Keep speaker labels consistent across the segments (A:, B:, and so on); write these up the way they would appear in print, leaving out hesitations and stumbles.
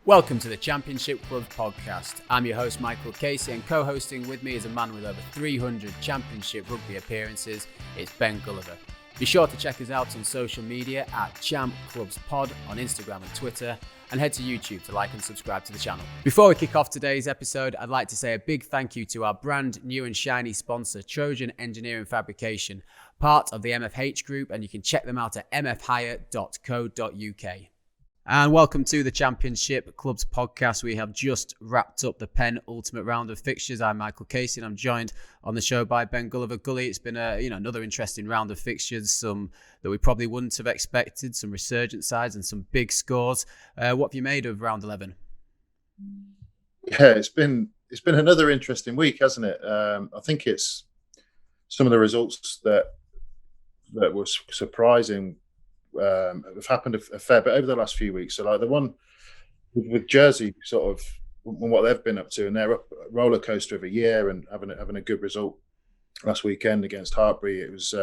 A: Welcome to the Championship Club podcast. I'm your host Michael Casey, and co-hosting with me is a man with over 300 Championship Rugby appearances. It's Ben Gulliver. Be sure to check us out on social media at Champ Clubs Pod on Instagram and Twitter, and head to YouTube to like and subscribe to the channel. Before we kick off today's episode, I'd like to say a big thank you to our brand new and shiny sponsor, Trojan Engineering Fabrication, part of the MFH Group, and you can check them out at mfhire.co.uk. And welcome to the Championship Clubs podcast. We have just wrapped up the penultimate round of fixtures. I'm Michael Casey, and I'm joined on the show by Ben Gulliver. Gully, it's been another interesting round of fixtures, some that we probably wouldn't have expected, some resurgent sides and some big scores. What have you made of round 11?
B: Yeah, it's been another interesting week, hasn't it? I think it's some of the results that were surprising. Have happened a fair bit over the last few weeks. So like the one with Jersey, sort of what they've been up to, and they're up a roller coaster of a year and having a good result last weekend against Hartbury. It was,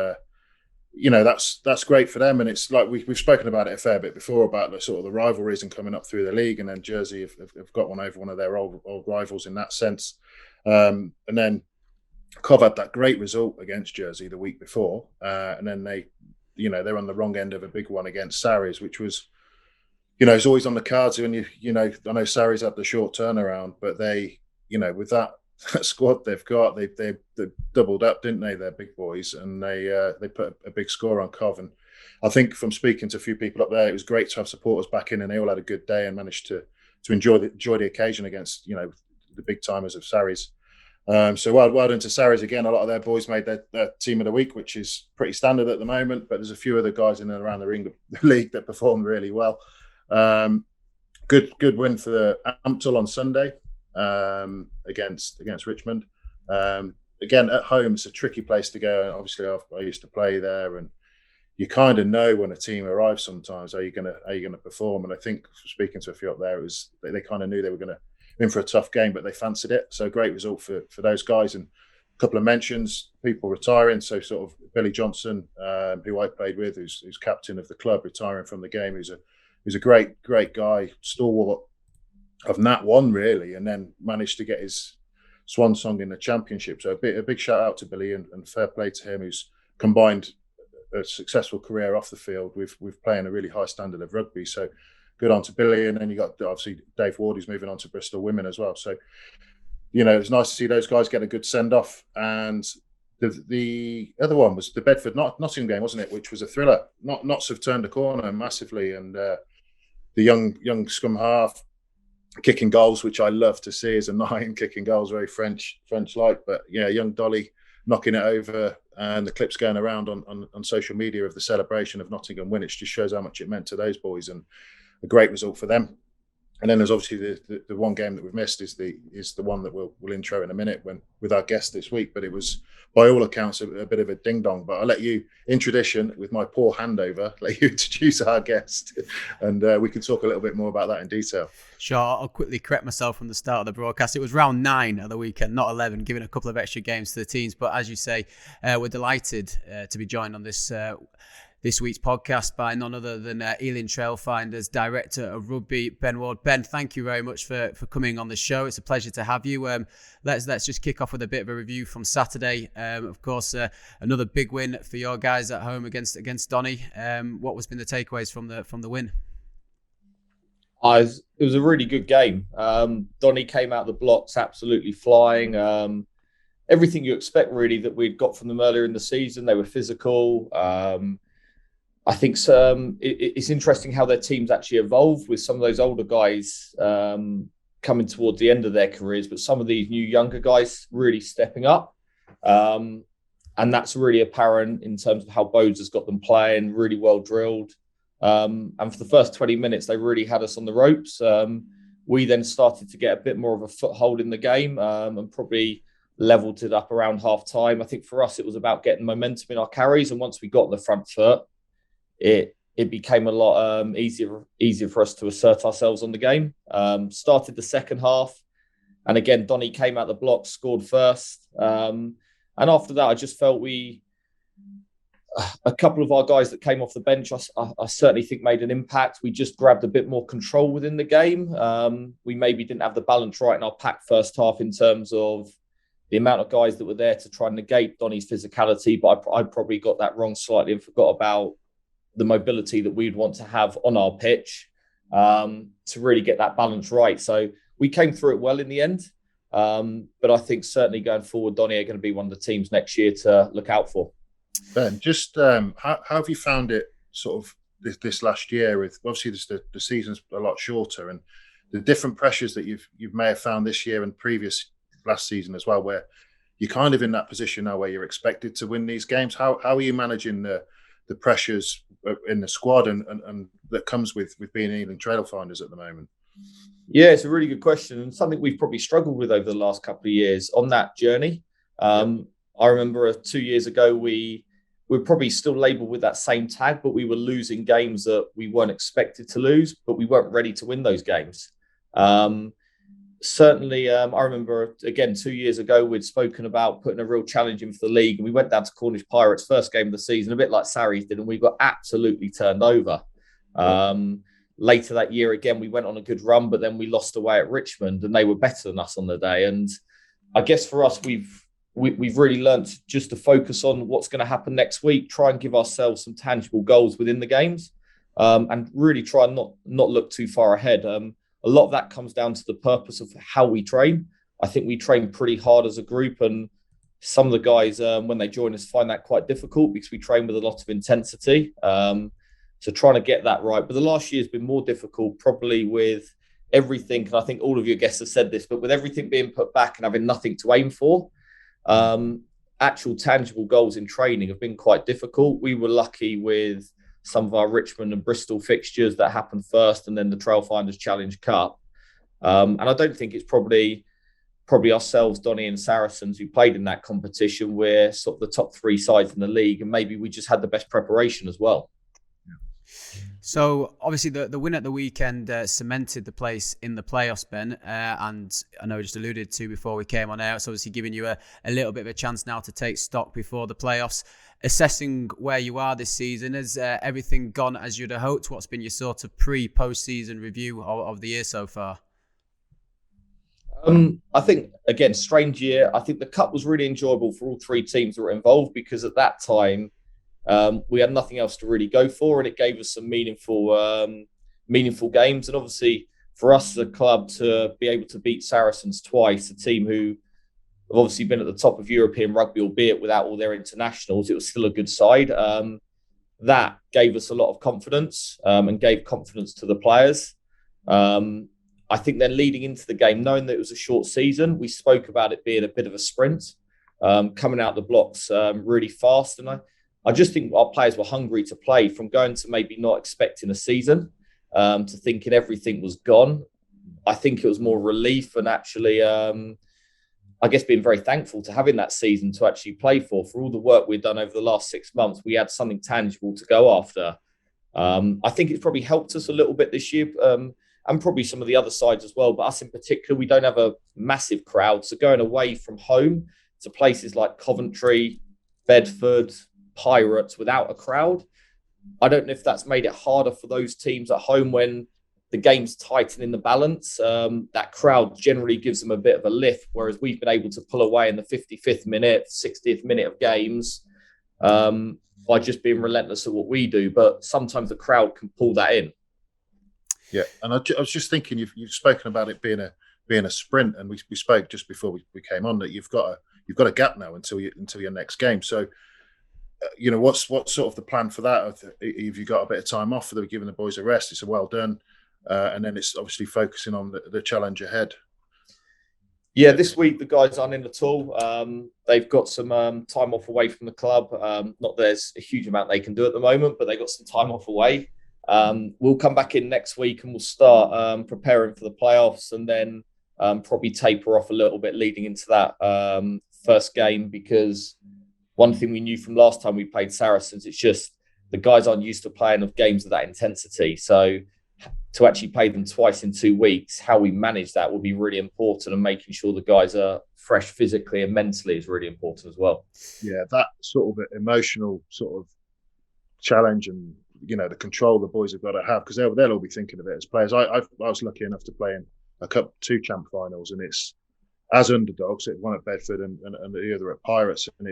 B: that's great for them, and it's like we've spoken about it a fair bit before about the sort of the rivalries and coming up through the league, and then Jersey have got one over one of their old rivals in that sense, and then Cov had that great result against Jersey the week before, and then they're on the wrong end of a big one against Saracens, which was, it's always on the cards when I know Saracens had the short turnaround, but they, with that squad they've got, they doubled up, didn't they? They're big boys, and they put a big score on Cov. And I think from speaking to a few people up there, it was great to have supporters back in, and they all had a good day and managed to enjoy the occasion against, the big timers of Saracens. So well done to Saracens again. A lot of their boys made their team of the week, which is pretty standard at the moment. But there's a few other guys in and around the league that performed really well. Good win for the Amptl on Sunday against Richmond. Again, at home, it's a tricky place to go. And obviously, I used to play there, and you kind of know when a team arrives sometimes how you're gonna perform. And I think speaking to a few up there, it was they kind of knew they were gonna in for a tough game, but they fancied it. So great result for those guys. And a couple of mentions, people retiring. So sort of Billy Johnson, who I played with, who's captain of the club, retiring from the game. Who's a great guy, stalwart of Nat 1 really, and then managed to get his swan song in the championship. So a big shout out to Billy and fair play to him, who's combined a successful career off the field with playing a really high standard of rugby. So good on to Billy, and then you got obviously Dave Ward, who's moving on to Bristol Women as well. So, it's nice to see those guys get a good send off. And the other one was the Bedford Nottingham game, wasn't it? Which was a thriller. Notts have turned a corner massively, and the young scrum half kicking goals, which I love to see as a 9, kicking goals, very French like. But yeah, young Dolly knocking it over, and the clips going around on social media of the celebration of Nottingham win. It just shows how much it meant to those boys, and a great result for them. And then there's obviously the one game that we've missed is the one that we'll intro in a minute with our guest this week. But it was, by all accounts, a bit of a ding dong. But I'll let you, in tradition, with my poor handover, let you introduce our guest, and we can talk a little bit more about that in detail.
A: Sure, I'll quickly correct myself from the start of the broadcast. It was round 9 of the weekend, not 11, giving a couple of extra games to the teams. But as you say, we're delighted to be joined on this week's podcast by none other than Ealing Trailfinders Director of Rugby, Ben Ward. Ben, thank you very much for coming on the show. It's a pleasure to have you. Let's just kick off with a bit of a review from Saturday. Of course, another big win for your guys at home against Donny. What has been the takeaways from the win?
C: It was a really good game. Donny came out of the blocks absolutely flying. Everything you expect really that we'd got from them earlier in the season. They were physical. I think it's interesting how their teams actually evolved with some of those older guys coming towards the end of their careers, but some of these new younger guys really stepping up. And that's really apparent in terms of how Bodes has got them playing, really well drilled. And for the first 20 minutes, they really had us on the ropes. We then started to get a bit more of a foothold in the game and probably leveled it up around half time. I think for us, it was about getting momentum in our carries. And once we got the front foot, it became a lot easier for us to assert ourselves on the game. Started the second half, and again, Donny came out the block, scored first. And after that, I just felt a couple of our guys that came off the bench, I certainly think made an impact. We just grabbed a bit more control within the game. We maybe didn't have the balance right in our pack first half in terms of the amount of guys that were there to try and negate Donny's physicality, but I probably got that wrong slightly and forgot about the mobility that we'd want to have on our pitch to really get that balance right. So we came through it well in the end. But I think certainly going forward, Donny are going to be one of the teams next year to look out for.
B: Ben, just how have you found it sort of this last year? With obviously the season's a lot shorter, and the different pressures that you may have found this year and previous last season as well, where you're kind of in that position now where you're expected to win these games. How are you managing the pressures in the squad and that comes with being Ealing Trailfinders at the moment?
C: Yeah, it's a really good question, and something we've probably struggled with over the last couple of years on that journey. I remember 2 years ago, we were probably still labelled with that same tag, but we were losing games that we weren't expected to lose, but we weren't ready to win those games. Certainly, I remember, again, 2 years ago, we'd spoken about putting a real challenge in for the league, and we went down to Cornish Pirates, first game of the season, a bit like Saracens did, and we got absolutely turned over. Later that year, again, we went on a good run, but then we lost away at Richmond, and they were better than us on the day. And I guess for us, we've really learnt just to focus on what's going to happen next week, try and give ourselves some tangible goals within the games, and really try and not look too far ahead. A lot of that comes down to the purpose of how we train. I think we train pretty hard as a group, and some of the guys, when they join us, find that quite difficult because we train with a lot of intensity. So trying to get that right. But the last year has been more difficult, probably with everything, and I think all of your guests have said this, but with everything being put back and having nothing to aim for, actual tangible goals in training have been quite difficult. We were lucky with some of our Richmond and Bristol fixtures that happened first, and then the Trailfinders Challenge Cup. And I don't think it's probably ourselves, Donny and Saracens, who played in that competition. We're sort of the top three sides in the league, and maybe we just had the best preparation as well.
A: So obviously the win at the weekend cemented the place in the playoffs, Ben, and I know we just alluded to before we came on air, it's obviously giving you a little bit of a chance now to take stock before the playoffs. Assessing where you are this season, has everything gone as you'd have hoped? What's been your sort of pre-postseason review of the year so far?
C: I think, again, strange year. I think the Cup was really enjoyable for all three teams that were involved, because at that time, we had nothing else to really go for, and it gave us some meaningful games. And obviously, for us as a club to be able to beat Saracens twice, a team who have obviously been at the top of European rugby, albeit without all their internationals, it was still a good side. That gave us a lot of confidence, and gave confidence to the players. I think then leading into the game, knowing that it was a short season, we spoke about it being a bit of a sprint, coming out the blocks really fast. And I just think our players were hungry to play, from going to maybe not expecting a season to thinking everything was gone. I think it was more relief, and actually, I guess, being very thankful to having that season to actually play for all the work we've done over the last 6 months. We had something tangible to go after. I think it's probably helped us a little bit this year, and probably some of the other sides as well. But us in particular, we don't have a massive crowd. So going away from home to places like Coventry, Bedford, Pirates without a crowd, I don't know if that's made it harder for those teams at home when the game's tighten in the balance. That crowd generally gives them a bit of a lift, whereas we've been able to pull away in the 55th minute, 60th minute of games by just being relentless at what we do. But sometimes the crowd can pull that in.
B: Yeah, and I was just thinking, you've spoken about it being a sprint, and we spoke just before we came on that you've got a gap now until your next game. So, what's sort of the plan for that? Have you got a bit of time off? For giving the boys a rest? It's a well done, and then it's obviously focusing on the challenge ahead.
C: Yeah, this week the guys aren't in at all. They've got some time off away from the club. Not that there's a huge amount they can do at the moment, but they got some time off away. We'll come back in next week and we'll start preparing for the playoffs, and then probably taper off a little bit leading into that first game, because one thing we knew from last time we played Saracens, it's just the guys aren't used to playing of games of that intensity. So to actually play them twice in 2 weeks, how we manage that will be really important, and making sure the guys are fresh physically and mentally is really important as well.
B: Yeah, that sort of emotional sort of challenge and the control the boys have got to have, because they'll all be thinking of it as players. I was lucky enough to play in two champ finals, and it's as underdogs. It one at Bedford and the other at Pirates, and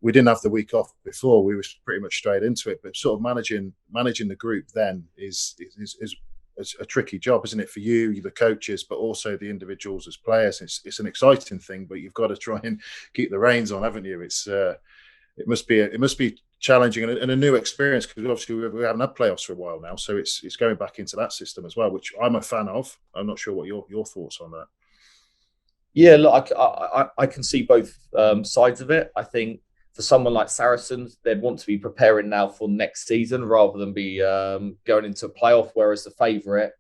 B: we didn't have the week off before. We were pretty much straight into it. But sort of managing the group then is a tricky job, isn't it, for you, the coaches, but also the individuals as players. It's an exciting thing, but you've got to try and keep the reins on, haven't you? It must be challenging and a new experience, because obviously we haven't had playoffs for a while now, so it's going back into that system as well, which I'm a fan of. I'm not sure what your thoughts on that.
C: Yeah, look, I can see both sides of it. I think for someone like Saracens, they'd want to be preparing now for next season rather than be going into a playoff. Whereas the favourite,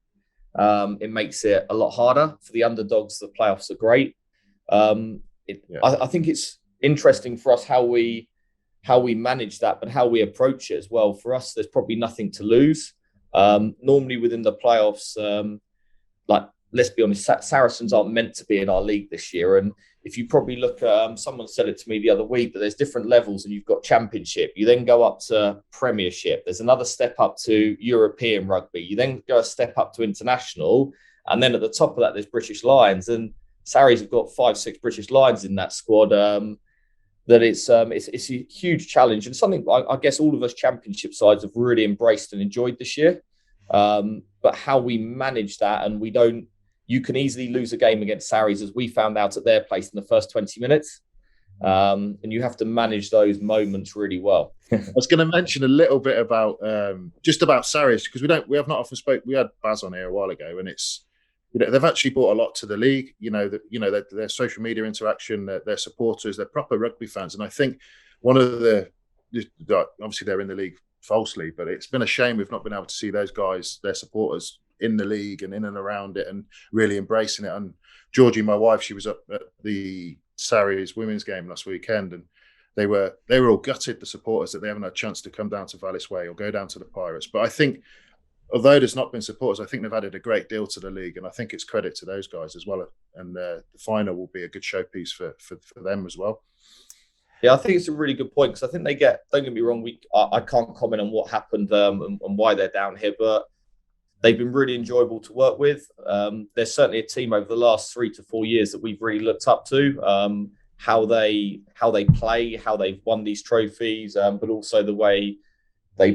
C: it makes it a lot harder. For the underdogs, the playoffs are great. I think it's interesting for us how we manage that, but how we approach it as well. For us, there's probably nothing to lose. Normally within the playoffs, let's be honest, Saracens aren't meant to be in our league this year. And if you probably look at, someone said it to me the other week, that there's different levels, and you've got Championship. You then go up to Premiership. There's another step up to European rugby. You then go a step up to international. And then at the top of that, there's British Lions. And Sarries have got 5-6 British Lions in that squad. That it's a huge challenge, and something I guess all of us Championship sides have really embraced and enjoyed this year. But how we manage that, and you can easily lose a game against Sarries, as we found out at their place in the first 20 minutes. And you have to manage those moments really well.
B: I was going to mention a little bit about just about Sarries, because we have not often spoke. We had Baz on here a while ago, and it's they've actually brought a lot to the league. Their social media interaction, their supporters, they're proper rugby fans, and I think one of obviously they're in the league falsely, but it's been a shame we've not been able to see those guys, their supporters, in the league and in and around it and really embracing it. And Georgie, my wife, she was up at the Sarries women's game last weekend, and they were all gutted, the supporters, that they haven't had a chance to come down to Vallis Way or go down to the Pirates. But I think, although there's not been supporters, I think they've added a great deal to the league, and I think it's credit to those guys as well. And the final will be a good showpiece for them as well.
C: Yeah, I think it's a really good point, because I think they get, don't get me wrong, I can't comment on what happened and why they're down here, but they've been really enjoyable to work with. There's certainly a team over the last 3 to 4 years that we've really looked up to, how they play, how they've won these trophies, but also the way they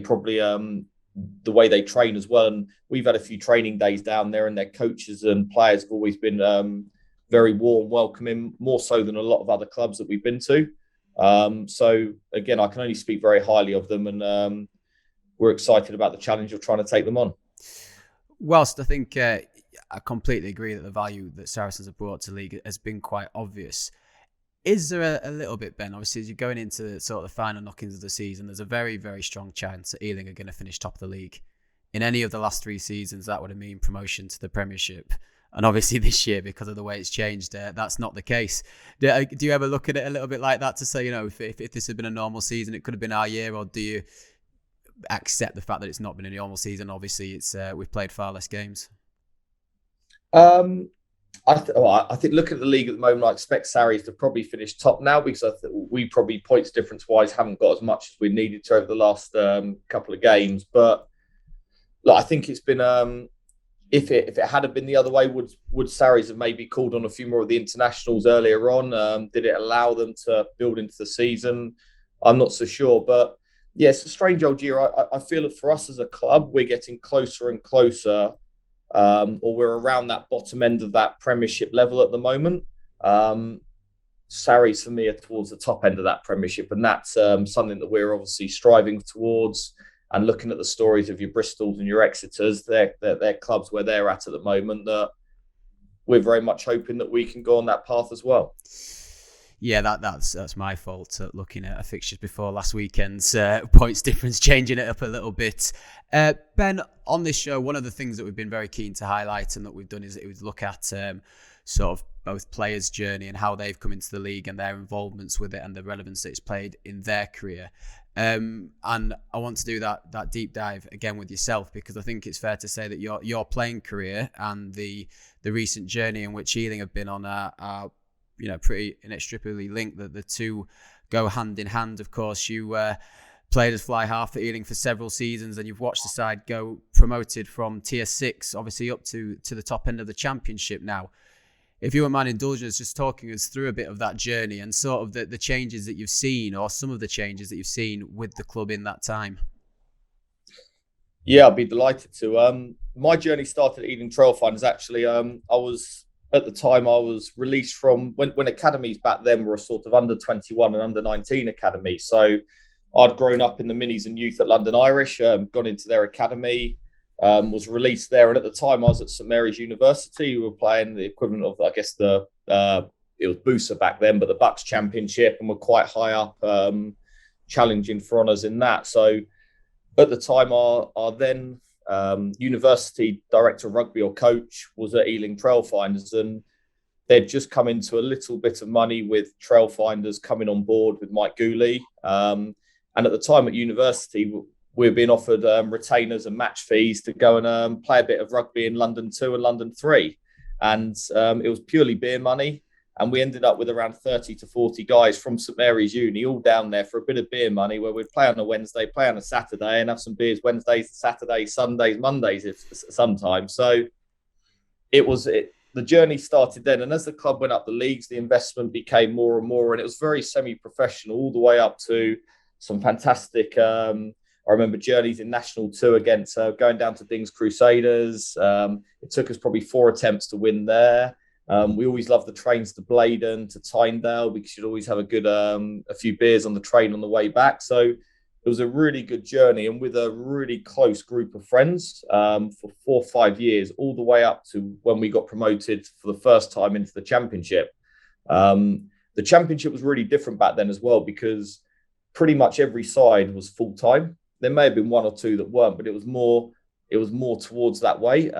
C: the way they train as well. And we've had a few training days down there, and their coaches and players have always been very warm, welcoming, more so than a lot of other clubs that we've been to. So again, I can only speak very highly of them, and we're excited about the challenge of trying to take them on.
A: Whilst I think I completely agree that the value that Saracens have brought to the league has been quite obvious, is there a little bit, Ben? Obviously, as you're going into sort of the final knockings of the season, there's a very, very strong chance that Ealing are going to finish top of the league. In any of the last 3 seasons, that would have mean promotion to the Premiership. And obviously this year, because of the way it's changed, that's not the case. Do you ever look at it a little bit like that, to say, if this had been a normal season, it could have been our year? Or do you accept the fact that it's not been a normal season? Obviously, it's we've played far less games.
C: I think looking at the league at the moment, I expect Sarries to probably finish top now, because we probably, points difference wise, haven't got as much as we needed to over the last couple of games. But look, I think it's been if it had been the other way, would Sarries have maybe called on a few more of the internationals earlier on? Did it allow them to build into the season? I'm not so sure, but yeah, it's a strange old year. I feel that for us as a club, we're getting closer and closer, or we're around that bottom end of that Premiership level at the moment. Sarries, for me, are towards the top end of that Premiership, and that's something that we're obviously striving towards. And looking at the stories of your Bristols and your Exeters, they're clubs where they're at the moment, that we're very much hoping that we can go on that path as well.
A: Yeah, that's my fault, looking at our fixtures before last weekend's points difference, changing it up a little bit. Ben, on this show, one of the things that we've been very keen to highlight and that we've done is look at sort of both players' journey and how they've come into the league and their involvements with it and the relevance that it's played in their career. And I want to do that deep dive again with yourself, because I think it's fair to say that your playing career and the recent journey in which Ealing have been on are pretty inextricably linked. That the two go hand in hand. Of course, you played as fly half at Ealing for several seasons, and you've watched the side go promoted from Tier 6, obviously up to the top end of the Championship now. If you wouldn't mind indulging us, just talking us through a bit of that journey and sort of the changes that you've seen, or some of the changes that you've seen with the club in that time.
C: Yeah, I'd be delighted to. My journey started at Ealing Trailfinders. Actually, at the time I was released from when academies back then were a sort of under 21 and under 19 academy. So I'd grown up in the minis and youth at London Irish, gone into their academy, was released there. And at the time I was at St Mary's University. We were playing the equivalent of, I guess, it was Boosa back then, but the Bucks Championship, and were quite high up, challenging for honours in that. So at the time, our then university director of rugby or coach was at Ealing Trailfinders, and they'd just come into a little bit of money with Trailfinders coming on board with Mike Gully. And at the time at university, we were being offered retainers and match fees to go and play a bit of rugby in London 2 and London 3. And it was purely beer money. And we ended up with around 30 to 40 guys from St Mary's Uni, all down there for a bit of beer money, where we'd play on a Wednesday, play on a Saturday, and have some beers Wednesdays, Saturdays, Sundays, Mondays, sometimes. So the journey started then. And as the club went up the leagues, the investment became more and more. And it was very semi-professional all the way up to some fantastic, I remember journeys in National 2 against going down to Dings Crusaders. It took us probably 4 attempts to win there. We always loved the trains to Blaydon, to Tyndale, because you'd always have a few beers on the train on the way back. So it was a really good journey, and with a really close group of friends for 4 or 5 years, all the way up to when we got promoted for the first time into the Championship. The Championship was really different back then as well, because pretty much every side was full-time. There may have been 1 or 2 that weren't, but it was more towards that way.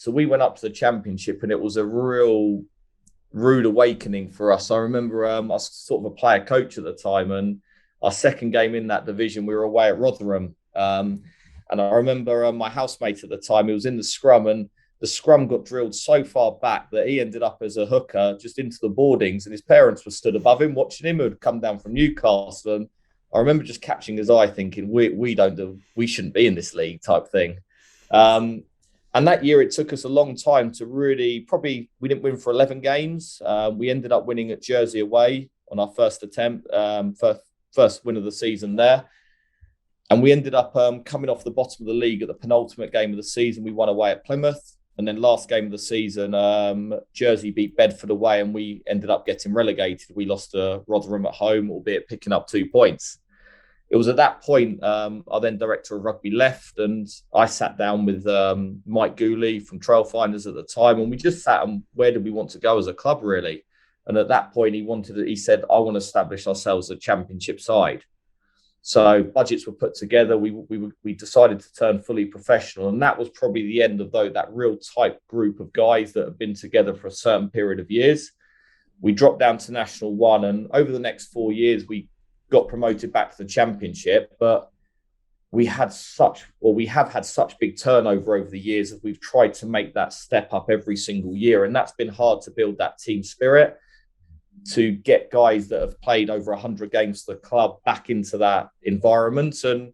C: So we went up to the Championship, and it was a real rude awakening for us. I remember I was sort of a player coach at the time, and our second game in that division, we were away at Rotherham. And I remember my housemate at the time, he was in the scrum, and the scrum got drilled so far back that he ended up as a hooker just into the boardings, and his parents were stood above him watching him, who had come down from Newcastle. And I remember just catching his eye thinking, we shouldn't be in this league type thing. And that year, it took us a long time to really, we didn't win for 11 games. We ended up winning at Jersey away on our first attempt, first win of the season there. And we ended up coming off the bottom of the league at the penultimate game of the season. We won away at Plymouth. And then last game of the season, Jersey beat Bedford away, and we ended up getting relegated. We lost to Rotherham at home, albeit picking up 2 points. It was at that point our then director of rugby left, and I sat down with Mike Gully from Trailfinders at the time, and we just sat on where did we want to go as a club, really. And at that point, he said, I want to establish ourselves as a Championship side. So budgets were put together. We decided to turn fully professional, and that was probably the end of that real tight group of guys that have been together for a certain period of years. We dropped down to National 1, and over the next 4 years, we got promoted back to the Championship, but we have had such big turnover over the years that we've tried to make that step up every single year. And that's been hard to build that team spirit, to get guys that have played over 100 games for the club back into that environment. And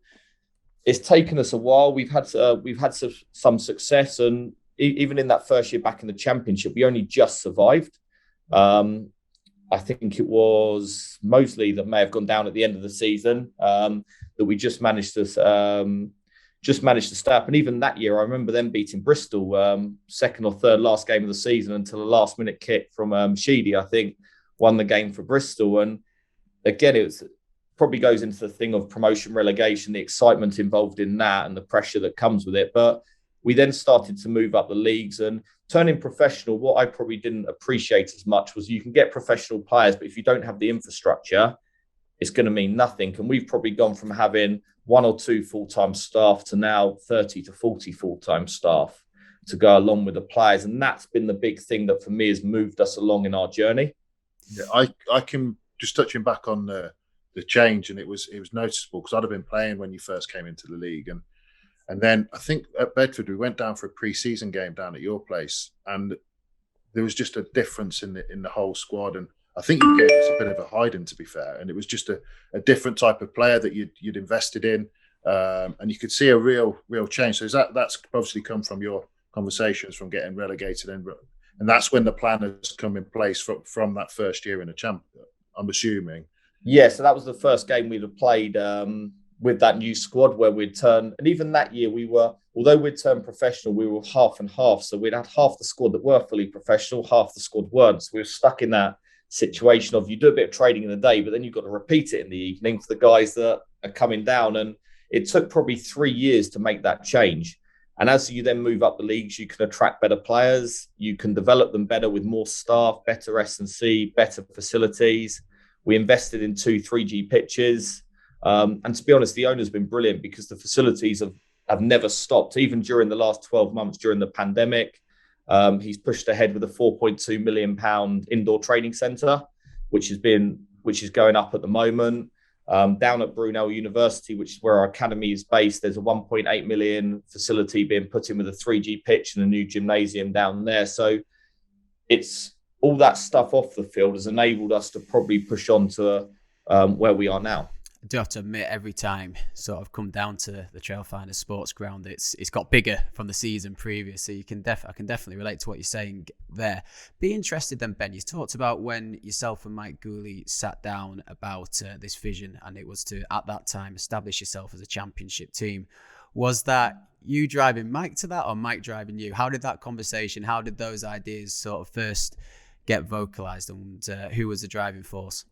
C: it's taken us a while. We've had some success, and even in that first year back in the Championship, we only just survived. I think it was Moseley that may have gone down at the end of the season, that we just managed to stay up. And even that year, I remember them beating Bristol, second or third last game of the season, until a last minute kick from Sheedy, I think, won the game for Bristol. And again, it probably goes into the thing of promotion, relegation, the excitement involved in that and the pressure that comes with it. But we then started to move up the leagues, and turning professional, what I probably didn't appreciate as much was you can get professional players, but if you don't have the infrastructure, it's going to mean nothing. And we've probably gone from having 1 or 2 full-time staff to now 30 to 40 full-time staff to go along with the players. And that's been the big thing that for me has moved us along in our journey.
B: Yeah, I can just touching back on the change, and it was noticeable because I'd have been playing when you first came into the league, and then I think at Bedford we went down for a pre-season game down at your place, and there was just a difference in the whole squad. And I think you gave us a bit of a hiding, to be fair, and it was just a different type of player that you'd invested in, and you could see a real change. So that's obviously come from your conversations from getting relegated, and that's when the plan has come in place from that first year in the champ, I'm assuming.
C: Yeah, so that was the first game we'd have played with that new squad where we'd turn, and even that year although we'd turned professional, we were half and half. So we'd had half the squad that were fully professional, half the squad weren't. So we were stuck in that situation of you do a bit of training in the day, but then you've got to repeat it in the evening for the guys that are coming down. And it took probably 3 years to make that change. And as you then move up the leagues, you can attract better players, you can develop them better with more staff, better S&C, better facilities. We invested in 2 3G pitches. And to be honest, the owner's been brilliant because the facilities have never stopped. Even during the last 12 months during the pandemic, he's pushed ahead with a £4.2 million indoor training centre, which is going up at the moment. Down at Brunel University, which is where our academy is based, there's a 1.8 million facility being put in with a 3G pitch and a new gymnasium down there. So it's all that stuff off the field has enabled us to probably push on to where we are now.
A: I do have to admit, every time sort of come down to the Trailfinders sports ground, it's got bigger from the season previous. So I can definitely relate to what you're saying there. Be interested then, Ben. You talked about when yourself and Mike Gully sat down about this vision, and it was to, at that time, establish yourself as a championship team. Was that you driving Mike to that, or Mike driving you? How did that conversation, how did those ideas sort of first get vocalized, and who was the driving force?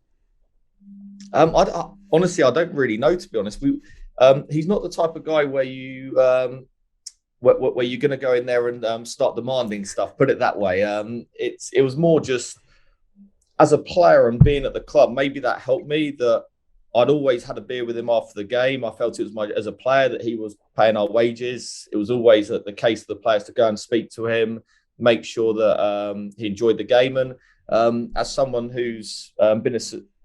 C: Honestly, I don't really know, to be honest. He's not the type of guy where you're going to go in there and start demanding stuff. Put it that way. It was more just as a player and being at the club. Maybe that helped me. That I'd always had a beer with him after the game. I felt it was as a player that he was paying our wages. It was always the case for the players to go and speak to him, make sure that he enjoyed the game. And as someone who's been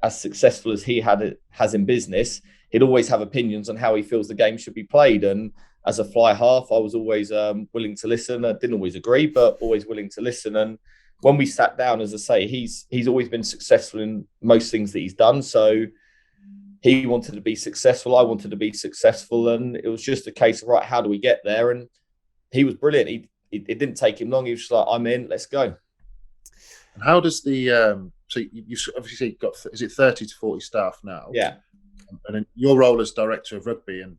C: as successful as he has in business, he'd always have opinions on how he feels the game should be played. And as a fly half, I was always willing to listen. I didn't always agree, but always willing to listen. And when we sat down, as I say, he's always been successful in most things that he's done. So he wanted to be successful. I wanted to be successful. And it was just a case of, right, how do we get there? And he was brilliant. It didn't take him long. He was just like, I'm in, let's go.
B: And how does the so you obviously got, is it 30 to 40 staff now?
C: Yeah.
B: And then your role as director of rugby, and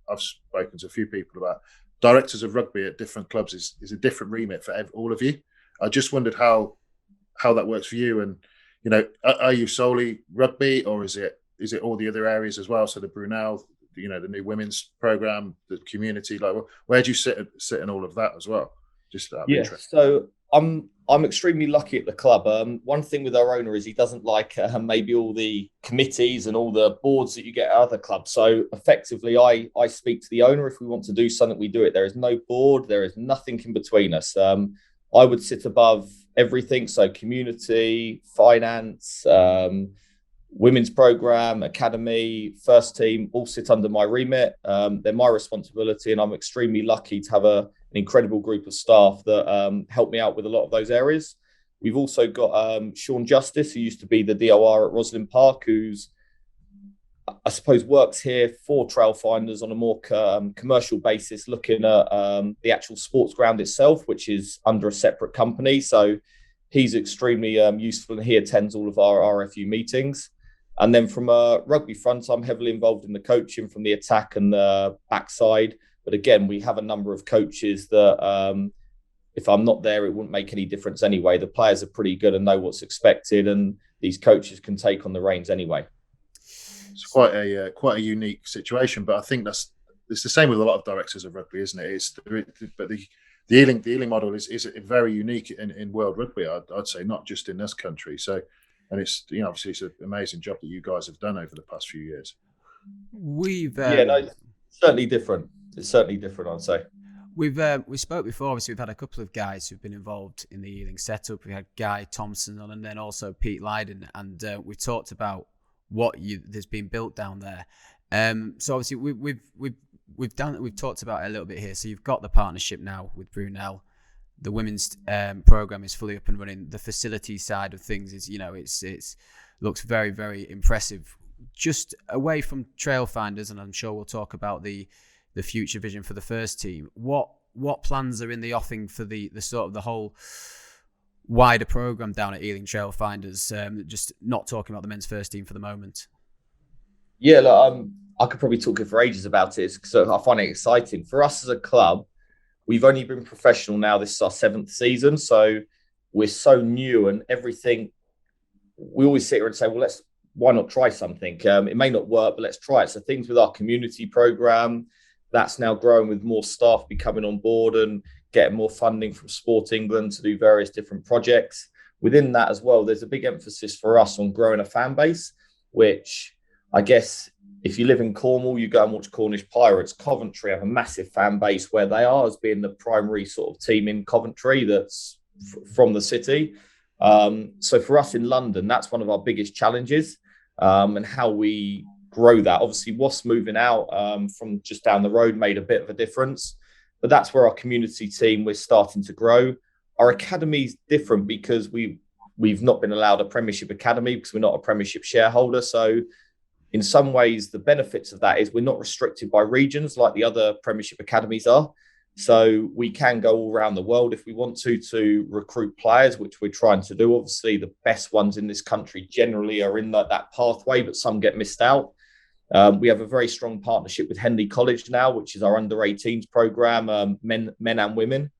B: I've spoken to a few people about directors of rugby at different clubs is a different remit for all of you. I just wondered how that works for you, and are you solely rugby, or is it all the other areas as well? So the Brunel, the new women's program, the community, like where do you sit in all of that as well? Just out of interest.
C: So I'm extremely lucky at the club. One thing with our owner is he doesn't like maybe all the committees and all the boards that you get at other clubs. So effectively, I speak to the owner. If we want to do something, we do it. There is no board. There is nothing in between us. I would sit above everything. So community, finance, women's program, academy, first team, all sit under my remit. They're my responsibility, and I'm extremely lucky to have an incredible group of staff that help me out with a lot of those areas. We've also got Sean Justice, who used to be the DOR at Roslyn Park, who's, I suppose, works here for Trailfinders on a more commercial basis, looking at the actual sports ground itself, which is under a separate company. So he's extremely useful, and he attends all of our RFU meetings. And then from a rugby front, I'm heavily involved in the coaching from the attack and the backside. But again, we have a number of coaches that if I'm not there, it wouldn't make any difference anyway. The players are pretty good and know what's expected, and these coaches can take on the reins anyway.
B: It's quite a unique situation, but I think it's the same with a lot of directors of rugby, isn't it? But the Ealing model is very unique in world rugby. I'd say, not just in this country. So, and it's obviously it's an amazing job that you guys have done over the past few years.
C: It's certainly different. It's certainly different, I'd say.
A: We spoke before. Obviously, we've had a couple of guys who've been involved in the Ealing setup. We had Guy Thompson on, and then also Pete Lydon, and we've talked about what there's been built down there. So obviously we've talked about it a little bit here. So you've got the partnership now with Brunel. the women's program is fully up and running. The facility side of things is, it's looks very, very impressive. Just away from Trailfinders, and I'm sure we'll talk about the future vision for the first team. What plans are in the offing for the sort of the whole wider program down at Ealing Trailfinders? Just not talking about the men's first team for the moment.
C: Yeah, look, I could probably talk for ages about it because I find it exciting. For us as a club, we've only been professional now. This is our 7th season, so we're so new and everything. We always sit here and say, well, why not try something? It may not work, but let's try it. So things with our community program, that's now growing with more staff becoming on board and getting more funding from Sport England to do various different projects. Within that as well, there's a big emphasis for us on growing a fan base, which I guess if you live in Cornwall, you go and watch Cornish Pirates. Coventry have a massive fan base where they are as being the primary sort of team in Coventry that's from the city. So for us in London, that's one of our biggest challenges, and how we grow that. Obviously, Wasps moving out from just down the road made a bit of a difference, but that's where our community team, we're starting to grow. Our academy is different because we've not been allowed a Premiership academy because we're not a Premiership shareholder. So in some ways, the benefits of that is we're not restricted by regions like the other Premiership academies are. So we can go all around the world if we want to recruit players, which we're trying to do. Obviously, the best ones in this country generally are in that pathway, but some get missed out. We have a very strong partnership with Henley College now, which is our under-18s program, men and women.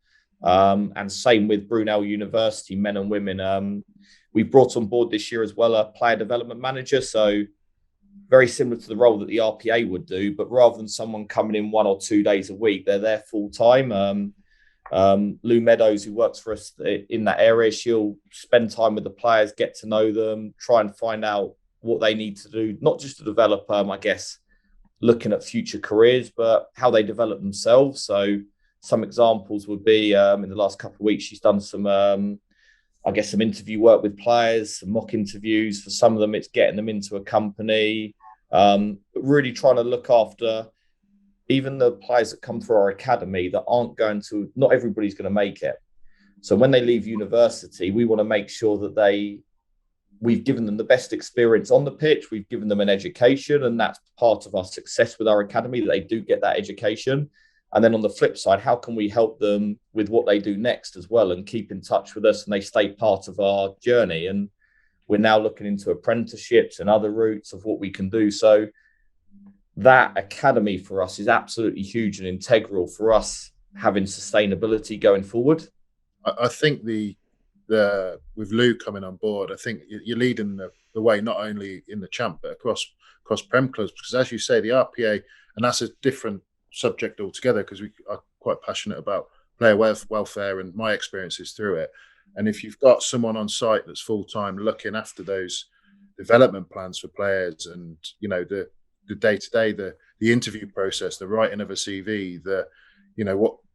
C: And same with Brunel University, men and women. We've brought on board this year as well a player development manager. So very similar to the role that the RPA would do, but rather than someone coming in 1 or 2 days a week, they're there full time. Lou Meadows, who works for us in that area, she'll spend time with the players, get to know them, try and find out what they need to do, not just to develop, I guess, looking at future careers, but how they develop themselves. So some examples would be in the last couple of weeks, she's done some, some interview work with players, some mock interviews. For some of them, it's getting them into a company, really trying to look after even the players that come through our academy that not everybody's going to make it. So when they leave university, we want to make sure that we've given them the best experience on the pitch. We've given them an education, and that's part of our success with our academy, that they do get that education. And then on the flip side, how can we help them with what they do next as well and keep in touch with us and they stay part of our journey? And we're now looking into apprenticeships and other routes of what we can do. So that academy for us is absolutely huge and integral for us having sustainability going forward.
B: I think with Lou coming on board, I think you're leading the way not only in the Champ but across Prem clubs, because as you say, the RPA, and that's a different subject altogether because we are quite passionate about player welfare and my experiences through it. And if you've got someone on site that's full-time looking after those development plans for players and, the day-to-day, the interview process, the writing of a CV,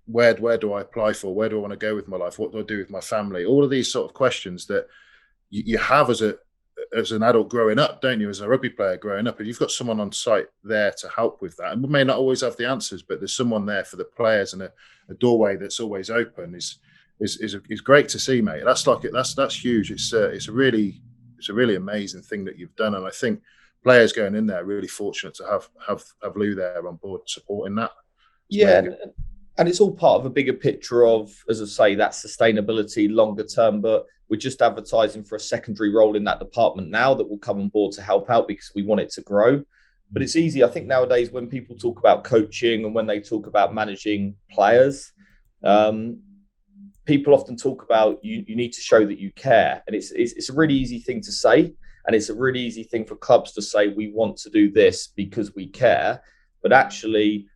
B: where do I apply for? Where do I want to go with my life? What do I do with my family? All of these sort of questions that you have as an adult growing up, don't you? As a rugby player growing up, if you've got someone on site there to help with that, and we may not always have the answers, but there's someone there for the players and a doorway that's always open is great to see, mate. That's huge. It's a really amazing thing that you've done, and I think players going in there are really fortunate to have Lou there on board supporting that.
C: And it's all part of a bigger picture of, as I say, that sustainability longer term. But we're just advertising for a secondary role in that department now that will come on board to help out because we want it to grow. But it's easy, I think, nowadays when people talk about coaching and when they talk about managing players, people often talk about you need to show that you care. And it's a really easy thing to say. And it's a really easy thing for clubs to say, we want to do this because we care. But actually,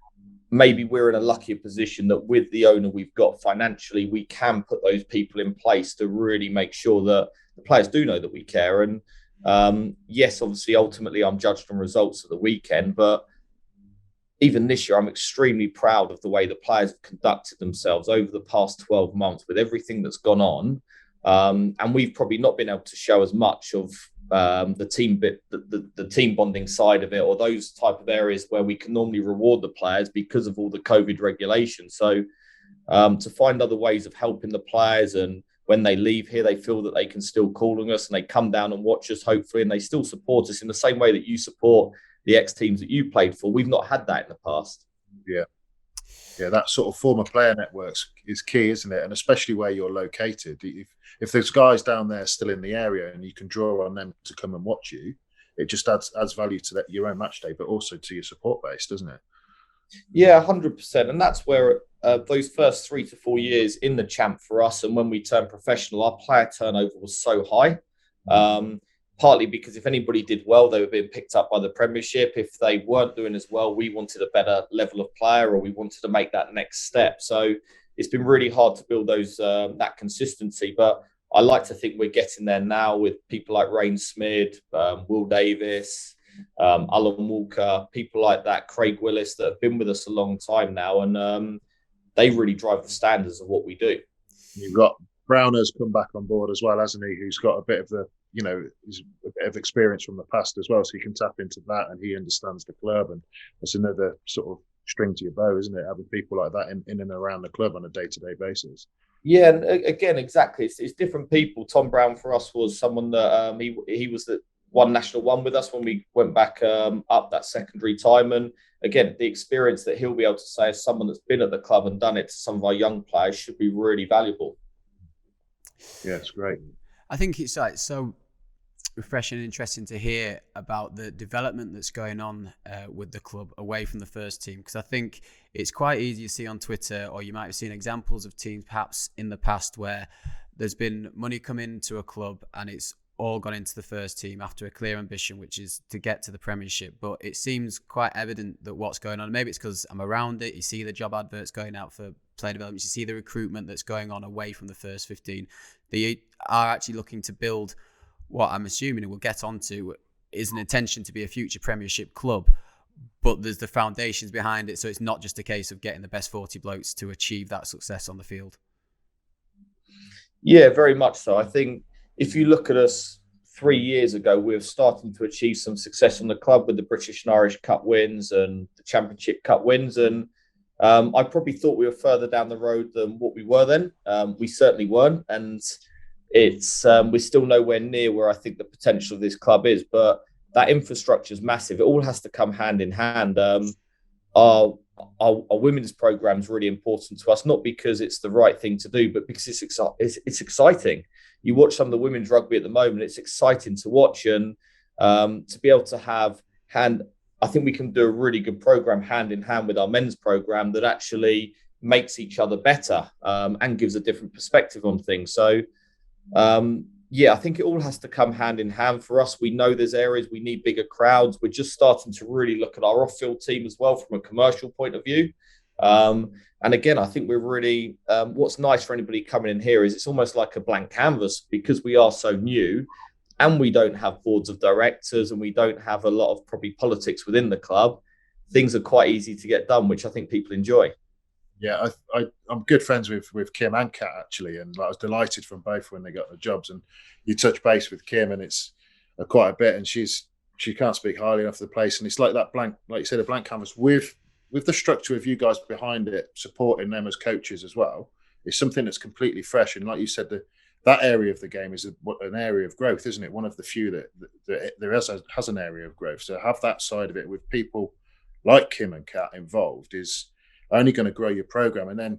C: maybe we're in a luckier position that with the owner we've got financially, we can put those people in place to really make sure that the players do know that we care. And yes, obviously, ultimately, I'm judged on results at the weekend. But even this year, I'm extremely proud of the way the players have conducted themselves over the past 12 months with everything that's gone on. And we've probably not been able to show as much of the team bit, the team bonding side of it, or those type of areas where we can normally reward the players because of all the COVID regulations. So to find other ways of helping the players. And when they leave here, they feel that they can still call on us and they come down and watch us, hopefully, and they still support us in the same way that you support the ex-teams that you played for. We've not had that in the past.
B: Yeah, that sort of former player networks is key, isn't it? And especially where you're located. If there's guys down there still in the area and you can draw on them to come and watch you, it just adds value to your own match day, but also to your support base, doesn't it?
C: Yeah, 100%. And that's where those first 3 to 4 years in the champ for us, and when we turned professional, our player turnover was so high. Partly because if anybody did well, they were being picked up by the Premiership. If they weren't doing as well, we wanted a better level of player, or we wanted to make that next step. So it's been really hard to build those that consistency. But I like to think we're getting there now with people like Rain Smid, Will Davis, Alan Walker, people like that, Craig Willis, that have been with us a long time now. And they really drive the standards of what we do.
B: You've got Browner's come back on board as well, hasn't he? Who's got a bit of the, he's a bit of experience from the past as well, so he can tap into that, and he understands the club, and that's another sort of string to your bow, isn't it? Having people like that in and around the club on a day-to-day basis.
C: Yeah, and again, exactly. It's different people. Tom Brown for us was someone that he was the one national one with us when we went back up that secondary time, and again, the experience that he'll be able to say as someone that's been at the club and done it to some of our young players should be really valuable.
B: Yeah, it's great.
A: I think it's like so refreshing and interesting to hear about the development that's going on with the club away from the first team, because I think it's quite easy to see on Twitter, or you might have seen examples of teams perhaps in the past where there's been money come into a club and it's all gone into the first team after a clear ambition, which is to get to the Premiership. But it seems quite evident that what's going on, maybe it's because I'm around it, you see the job adverts going out for player development, you see the recruitment that's going on away from the first 15. They are actually looking to build what I'm assuming we'll get onto is an intention to be a future Premiership club, but there's the foundations behind it, so it's not just a case of getting the best 40 blokes to achieve that success on the field.
C: Yeah, very much so. I think if you look at us 3 years ago, we were starting to achieve some success on the club with the British and Irish Cup wins and the Championship Cup wins, and I probably thought we were further down the road than what we were then. We certainly weren't, and it's we're still nowhere near where I think the potential of this club is. But that infrastructure is massive. It all has to come hand in hand. Our women's program is really important to us, not because it's the right thing to do, but because it's exciting. You watch some of the women's rugby at the moment; it's exciting to watch, and to be able to have I think we can do a really good program hand in hand with our men's program that actually makes each other better and gives a different perspective on things. So, I think it all has to come hand in hand for us. We know there's areas we need bigger crowds. We're just starting to really look at our off-field team as well from a commercial point of view. And again, I think we're really, what's nice for anybody coming in here is it's almost like a blank canvas because we are so new. And we don't have boards of directors and we don't have a lot of probably politics within the club. Things are quite easy to get done, which I think people enjoy.
B: Yeah, I'm good friends with Kim and Kat, actually. And I was delighted from both when they got the jobs. And you touch base with Kim and it's quite a bit. And she can't speak highly enough of the place. And it's like that blank, like you said, a blank canvas with the structure of you guys behind it, supporting them as coaches as well. It's something that's completely fresh. And like you said, that area of the game is an area of growth, isn't it? One of the few that there has an area of growth. So have that side of it with people like Kim and Kat involved is only going to grow your program. And then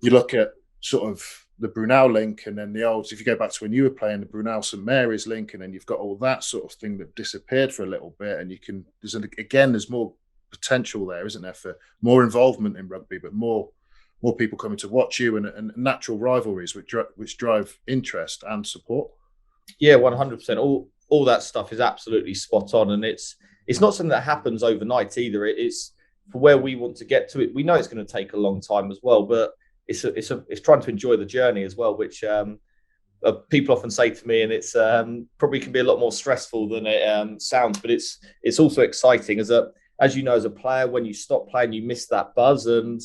B: you look at sort of the Brunel link, and then if you go back to when you were playing, the Brunel St Mary's link, and then you've got all that sort of thing that disappeared for a little bit. And there's more potential there, isn't there, for more involvement in rugby, but more people coming to watch you and natural rivalries which drive interest and support.
C: Yeah, 100%. All that stuff is absolutely spot on, and it's not something that happens overnight either. It's for where we want to get to it. We know it's going to take a long time as well, but it's trying to enjoy the journey as well, which people often say to me, and it's probably can be a lot more stressful than it sounds, but it's also exciting as you know, as a player, when you stop playing, you miss that buzz, and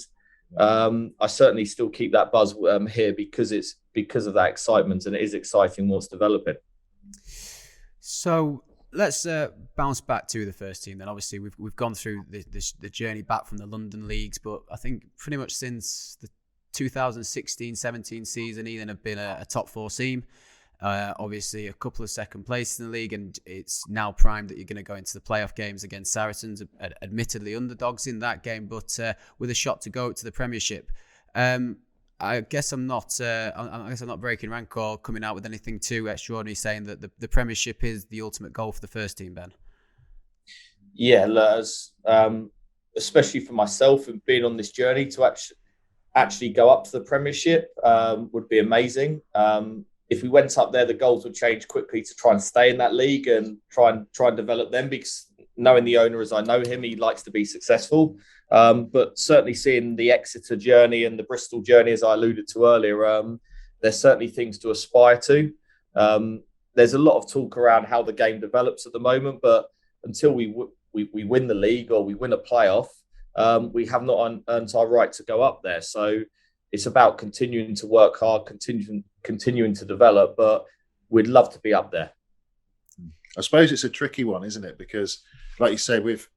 C: I certainly still keep that buzz here because of that excitement, and it is exciting what's developing.
A: So let's bounce back to the first team then. Obviously, we've gone through the journey back from the London leagues, but I think pretty much since the 2016-17 season, Ealing have been a top four team. Obviously, a couple of second places in the league, and it's now primed that you're going to go into the playoff games against Saracens, admittedly underdogs in that game, but with a shot to go to the Premiership. I guess I'm not breaking rank or coming out with anything too extraordinary, saying that the Premiership is the ultimate goal for the first team, Ben.
C: Yeah, especially for myself and being on this journey to actually go up to the Premiership would be amazing. If we went up there, the goals would change quickly to try and stay in that league and try and develop them, because knowing the owner as I know him, he likes to be successful. But certainly seeing the Exeter journey and the Bristol journey, as I alluded to earlier, there's certainly things to aspire to. There's a lot of talk around how the game develops at the moment, but until we win the league or we win a playoff, we have not earned our right to go up there. So it's about continuing to work hard, continuing to develop, but we'd love to be up there.
B: I suppose it's a tricky one, isn't it? Because, like you say, with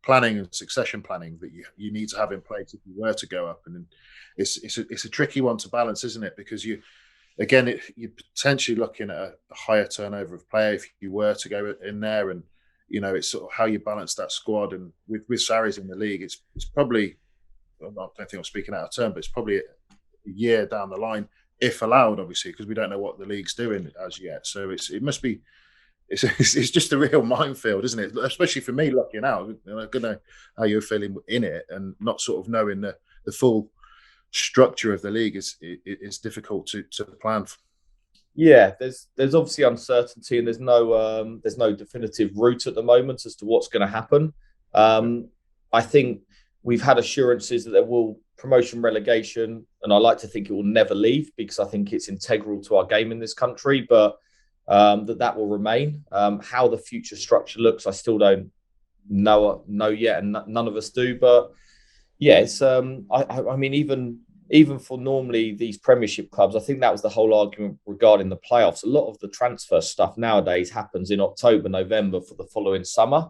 B: planning and succession planning that you need to have in place if you were to go up, and it's a tricky one to balance, isn't it? Because you're potentially looking at a higher turnover of play if you were to go in there, and it's sort of how you balance that squad. And with Sarries in the league, it's probably, I don't think I'm speaking out of turn, but it's probably a year down the line, if allowed, obviously, because we don't know what the league's doing as yet. So it must be. It's just a real minefield, isn't it? Especially for me looking out. I don't know how you're feeling in it, and not sort of knowing the full structure of the league is difficult to plan.
C: Yeah, there's obviously uncertainty, and there's no definitive route at the moment as to what's going to happen. I think we've had assurances that there will promotion relegation, and I like to think it will never leave, because I think it's integral to our game in this country, but that will remain. How the future structure looks, I still don't know yet, and none of us do. But yeah, it's I mean, even for normally these Premiership clubs, I think that was the whole argument regarding the playoffs. A lot of the transfer stuff nowadays happens in October, November for the following summer.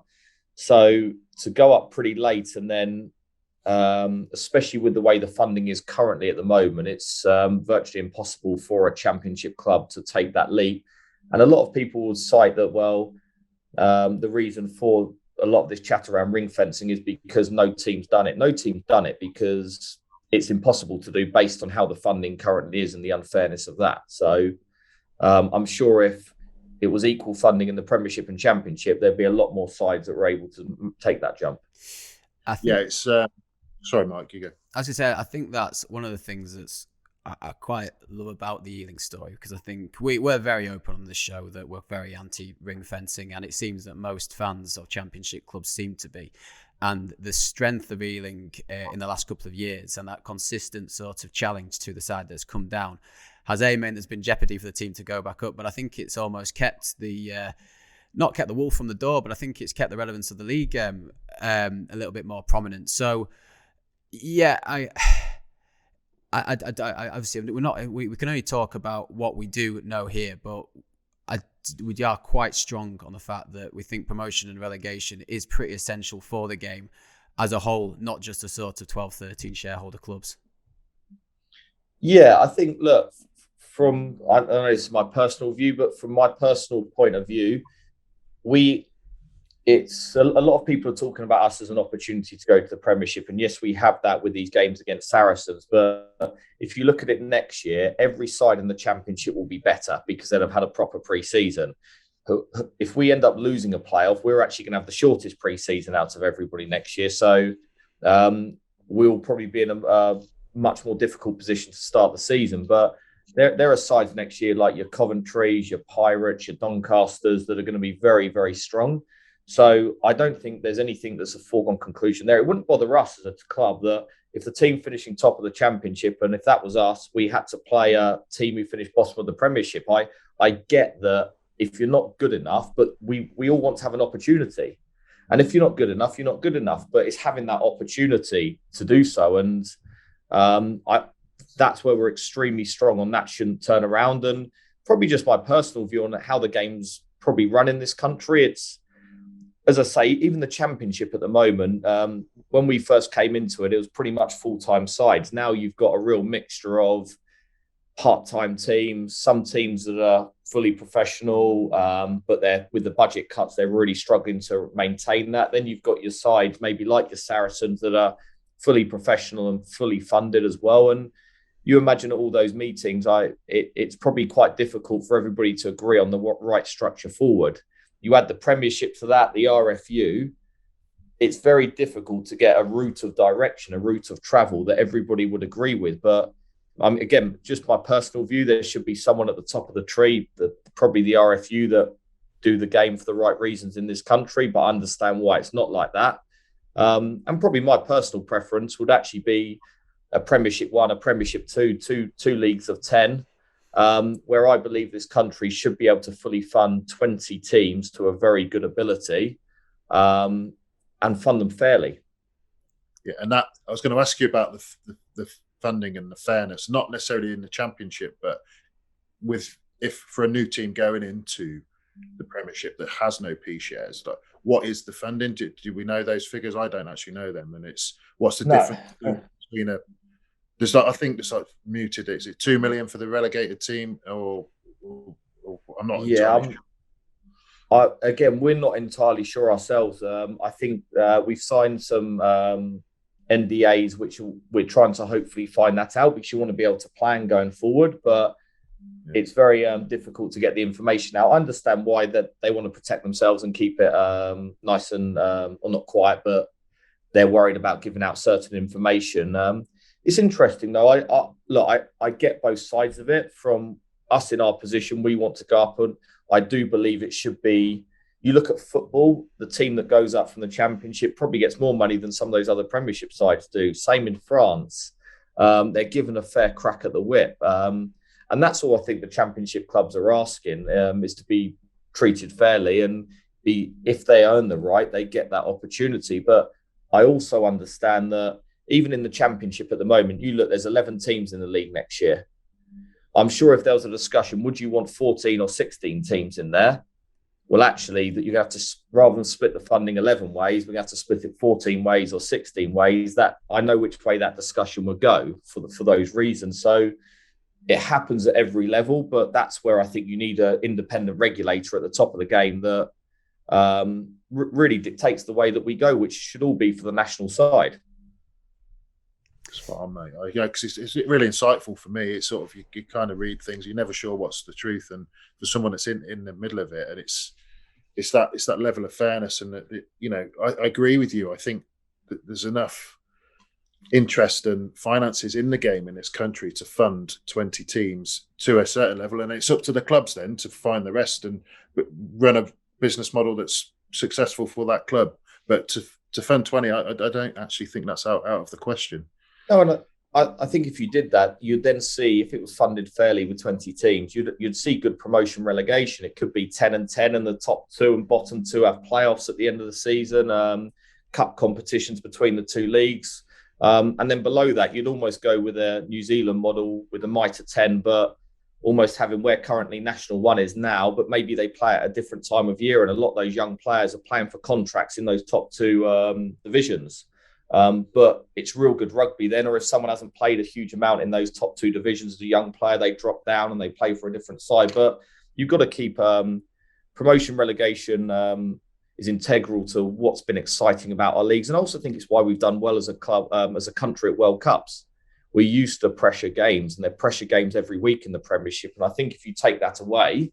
C: So to go up pretty late, and then especially with the way the funding is currently at the moment, it's virtually impossible for a Championship club to take that leap. And a lot of people would cite that, the reason for a lot of this chat around ring fencing is because no team's done it. No team's done it because it's impossible to do based on how the funding currently is and the unfairness of that. So I'm sure if it was equal funding in the Premiership and Championship, there'd be a lot more sides that were able to take that jump.
B: It's... sorry, Mike, you go.
A: As I said, I think that's one of the things that's I quite love about the Ealing story, because I think we're very open on this show that we're very anti-ring fencing, and it seems that most fans of Championship clubs seem to be. And the strength of Ealing in the last couple of years, and that consistent sort of challenge to the side that's come down, has meant there's been jeopardy for the team to go back up. But I think it's almost kept not kept the wolf from the door, but I think it's kept the relevance of the league a little bit more prominent. So yeah, I obviously we can only talk about what we do know here, but we are quite strong on the fact that we think promotion and relegation is pretty essential for the game as a whole, not just a sort of 12, 13 shareholder clubs.
C: Yeah, I think, look, I don't know, it's my personal view, but from my personal point of view, it's a lot of people are talking about us as an opportunity to go to the Premiership. And yes, we have that with these games against Saracens. But if you look at it next year, every side in the Championship will be better because they'll have had a proper pre-season. If we end up losing a playoff, we're actually going to have the shortest pre-season out of everybody next year. So we'll probably be in a much more difficult position to start the season. But there are sides next year like your Coventrys, your Pirates, your Doncasters that are going to be very, very strong. So I don't think there's anything that's a foregone conclusion there. It wouldn't bother us as a club that if the team finishing top of the Championship, and if that was us, we had to play a team who finished bottom of the Premiership. I get that if you're not good enough, but we all want to have an opportunity. And if you're not good enough, you're not good enough. But it's having that opportunity to do so. And that's where we're extremely strong on. That shouldn't turn around. And probably just my personal view on how the game's probably run in this country, as I say, even the Championship at the moment, when we first came into it, it was pretty much full-time sides. Now you've got a real mixture of part-time teams, some teams that are fully professional, but they're with the budget cuts, they're really struggling to maintain that. Then you've got your sides, maybe like your Saracens, that are fully professional and fully funded as well. And you imagine at all those meetings, it's probably quite difficult for everybody to agree on the right structure forward. You add the Premiership to that, the RFU, it's very difficult to get a route of direction, a route of travel that everybody would agree with. But again, just my personal view, there should be someone at the top of the tree, probably the RFU, that do the game for the right reasons in this country, but I understand why it's not like that. And probably my personal preference would actually be a Premiership 1, a Premiership 2, two leagues of 10, where I believe this country should be able to fully fund 20 teams to a very good ability, and fund them fairly.
B: Yeah, and that I was going to ask you about the funding and the fairness, not necessarily in the Championship, but if for a new team going into the Premiership that has no P shares, like, what is the funding? Do we know those figures? I don't actually know them, and what's the difference between I think it's like muted. Is it 2 million for the relegated team, or I'm not entirely sure.
C: Again, we're not entirely sure ourselves. I think we've signed some NDAs, which we're trying to hopefully find that out, because you want to be able to plan going forward. But it's very difficult to get the information out. I understand why that they want to protect themselves and keep it nice and or not quiet, but they're worried about giving out certain information. It's interesting though. I get both sides of it. From us in our position, we want to go up, and I do believe it should be. You look at football, the team that goes up from the Championship probably gets more money than some of those other Premiership sides do. Same in France. They're given a fair crack at the whip. And that's all I think the Championship clubs are asking, is to be treated fairly, and if they earn the right, they get that opportunity. But I also understand that even in the Championship at the moment, there's 11 teams in the league next year. I'm sure if there was a discussion, would you want 14 or 16 teams in there? Well, actually, that you have to, rather than split the funding 11 ways, we have to split it 14 ways or 16 ways. That I know which way that discussion would go for those reasons. So it happens at every level, but that's where I think you need an independent regulator at the top of the game that really dictates the way that we go, which should all be for the national side.
B: Spot on, mate. Because it's really insightful for me. It's sort of you kind of read things, you're never sure what's the truth, and for someone that's in the middle of it, and it's that level of fairness, and I agree with you. I think that there's enough interest and finances in the game in this country to fund 20 teams to a certain level, and it's up to the clubs then to find the rest and run a business model that's successful for that club. But to fund 20, I don't actually think that's out of the question.
C: No, and I think if you did that, you'd then see, if it was funded fairly with 20 teams, you'd see good promotion relegation. It could be 10 and 10, and the top 2 and bottom 2 have playoffs at the end of the season, cup competitions between the 2 leagues. And then below that, you'd almost go with a New Zealand model with a Mitre 10, but almost having where currently National 1 is now, but maybe they play at a different time of year. And a lot of those young players are playing for contracts in those top 2 divisions. But it's real good rugby then, or if someone hasn't played a huge amount in those top 2 divisions as a young player, they drop down and they play for a different side. But you've got to keep promotion relegation is integral to what's been exciting about our leagues. And I also think it's why we've done well as a club, as a country at World Cups. We're used to pressure games, and they're pressure games every week in the Premiership. And I think if you take that away,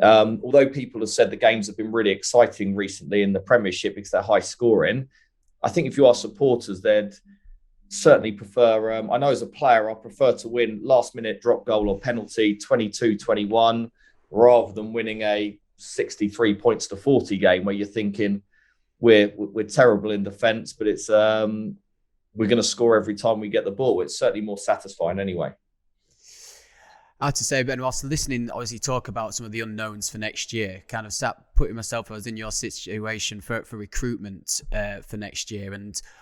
C: although people have said the games have been really exciting recently in the Premiership because they're high scoring, I think if you are supporters, they'd certainly prefer, I know as a player, I prefer to win last minute drop goal or penalty 22-21 rather than winning a 63 points to 40 game where you're thinking we're terrible in defence, but it's we're going to score every time we get the ball. It's certainly more satisfying anyway.
A: I have to say, Ben, whilst listening, obviously talk about some of the unknowns for next year, kind of sat putting myself, if I was in your situation for recruitment for next year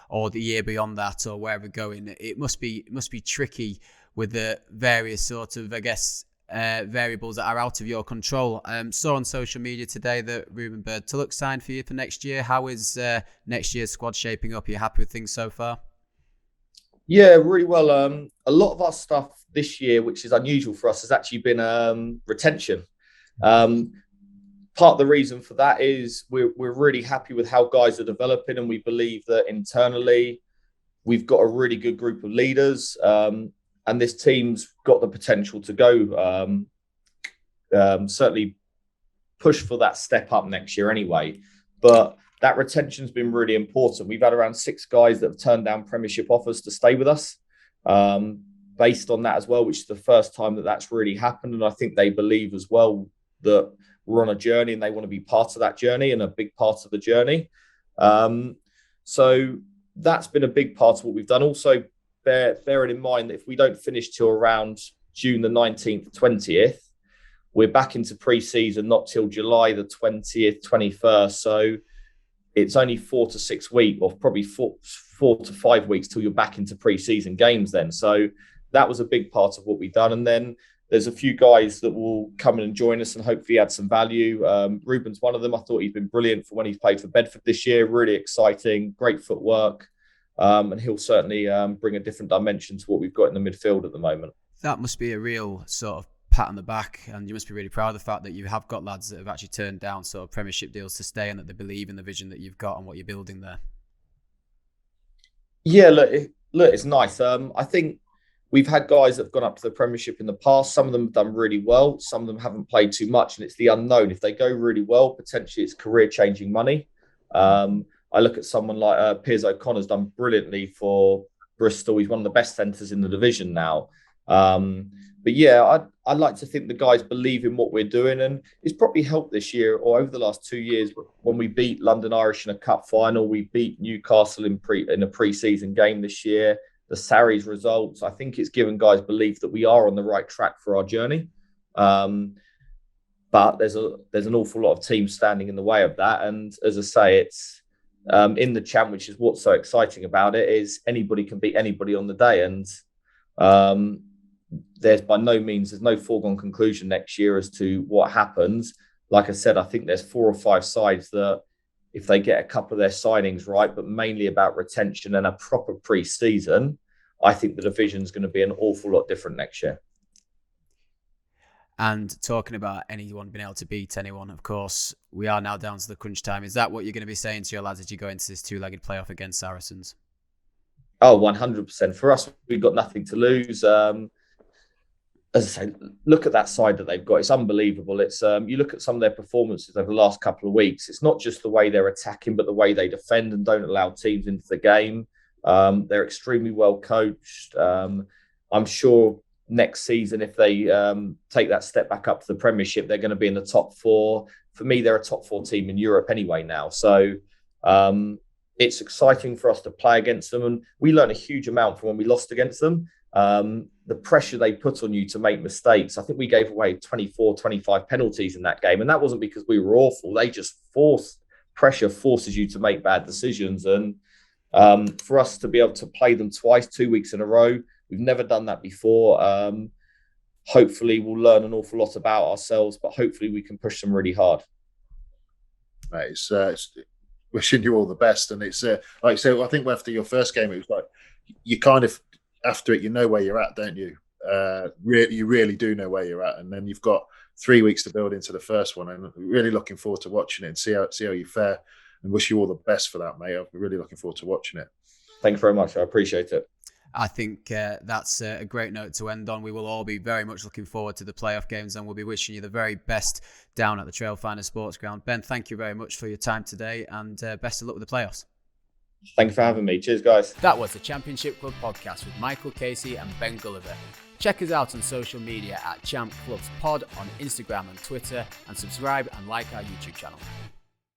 A: or the year beyond that or wherever going, it must be tricky with the various sort of, I guess, variables that are out of your control. Saw on social media today that Ruben Bird-Tulloch signed for you for next year. How is next year's squad shaping up? Are you happy with things so far?
C: Yeah, really well. A lot of our stuff this year, which is unusual for us, has actually been retention. Part of the reason for that is we're really happy with how guys are developing, and we believe that internally we've got a really good group of leaders, and this team's got the potential to go certainly push for that step up next year anyway. But that retention's been really important. We've had around 6 guys that have turned down Premiership offers to stay with us based on that as well, which is the first time that that's really happened. And I think they believe as well that we're on a journey and they want to be part of that journey and a big part of the journey. So that's been a big part of what we've done. Also, bearing in mind that if we don't finish till around June the 19th, 20th, we're back into pre-season, not till July the 20th, 21st. So it's only 4 to 6 weeks, or probably 4 to 5 weeks till you're back into pre-season games then. So that was a big part of what we've done. And then there's a few guys that will come in and join us and hopefully add some value. Ruben's one of them. I thought he's been brilliant for when he's played for Bedford this year. Really exciting, great footwork. And he'll certainly bring a different dimension to what we've got in the midfield at the moment.
A: That must be a real sort of pat on the back, and you must be really proud of the fact that you have got lads that have actually turned down sort of Premiership deals to stay, and that they believe in the vision that you've got and what you're building there.
C: Yeah, look, it's nice. I think we've had guys that have gone up to the Premiership in the past. Some of them have done really well. Some of them haven't played too much, and it's the unknown. If they go really well, potentially it's career-changing money. I look at someone like Piers O'Connor's done brilliantly for Bristol. He's one of the best centres in the division now. But yeah, I'd like to think the guys believe in what we're doing, and it's probably helped this year or over the last 2 years when we beat London Irish in a cup final. We beat Newcastle in a pre-season game this year. The Sarries results, I think it's given guys belief that we are on the right track for our journey. But there's an awful lot of teams standing in the way of that. And as I say, it's in the Champ, which is what's so exciting about it, is anybody can beat anybody on the day. And there's no foregone conclusion next year as to what happens. Like I said, I think there's 4 or 5 sides that if they get a couple of their signings right, but mainly about retention and a proper pre-season, I think the division's going to be an awful lot different next year.
A: And talking about anyone being able to beat anyone, of course, we are now down to the crunch time. Is that what you're going to be saying to your lads as you go into this 2-legged playoff against Saracens?
C: Oh, 100%. For us, we've got nothing to lose. As I say, look at that side that they've got. It's unbelievable. It's you look at some of their performances over the last couple of weeks. It's not just the way they're attacking, but the way they defend and don't allow teams into the game. They're extremely well coached. I'm sure next season, if they take that step back up to the Premiership, they're going to be in the top 4. For me, they're a top 4 team in Europe anyway now. So it's exciting for us to play against them. And we learned a huge amount from when we lost against them. The pressure they put on you to make mistakes. I think we gave away 24, 25 penalties in that game. And that wasn't because we were awful. They just pressure forces you to make bad decisions. And for us to be able to play them twice, 2 weeks in a row, we've never done that before. Hopefully we'll learn an awful lot about ourselves, but hopefully we can push them really hard.
B: Mate, it's wishing you all the best. And it's like I say, I think after your first game, it was like you kind of, after it, you know where you're at, don't you? You really do know where you're at. And then you've got 3 weeks to build into the first one. And really looking forward to watching it and see how you fare, and wish you all the best for that, mate. I'm really looking forward to watching it.
C: Thank you very much. I appreciate it.
A: I think that's a great note to end on. We will all be very much looking forward to the playoff games, and we'll be wishing you the very best down at the Trailfinders Sports Ground. Ben, thank you very much for your time today, and best of luck with the playoffs.
C: Thank you for having me. Cheers, guys.
A: That was the Championship Club podcast with Michael Casey and Ben Gulliver. Check us out on social media at Champ Clubs Pod on Instagram and Twitter, and subscribe and like our YouTube channel.